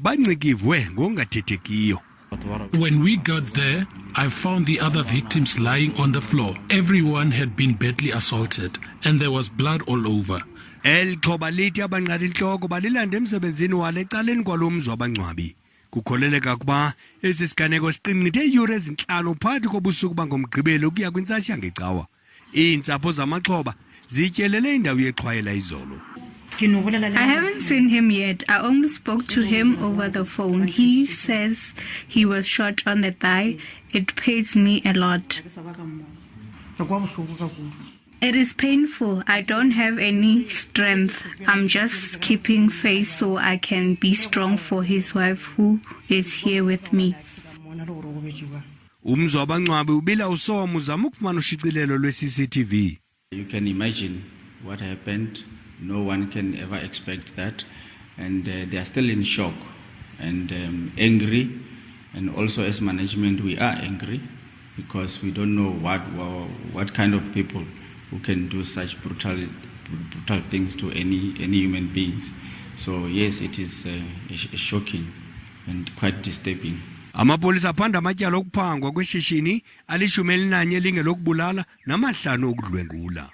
bancikivwe ngongathethekiyo. When we got there, I found the other victims lying on the floor. Everyone had been badly assaulted, and there was blood all over. Elixhoba lithi abanqala intloko balilanda emsebenzini wale ecaleni kwalomzi wabangcwabi. Kukholeleka ukuba esi siganeko siqinqithe iiyure ezintlanu phakathi kobusuku bangomgqibelo ukuya kwintsasi yangecawa. Iintsapho zamaxhoba zityelele indawo yexhwayela izolo. I haven't seen him yet. I only spoke to him over the phone. He says he was shot on the thigh. It pains me a lot. It is painful. I don't have any strength. I'm just keeping face so I can be strong for his wife who is here with me. Umzi wabangcwabi ubila usomo uzama ukufumana ushicilelo lwe-CCTV. You can imagine what happened. No one can ever expect that, and they are still in shock and angry, and also as management we are angry because we don't know what kind of people who can do such brutal things to any human beings. So yes, it is shocking and quite disturbing. Amapolisa aphanda amatyala okuphangwa kweshishini alishumi elinanye lingelokubulala namahlanu okudlwengula.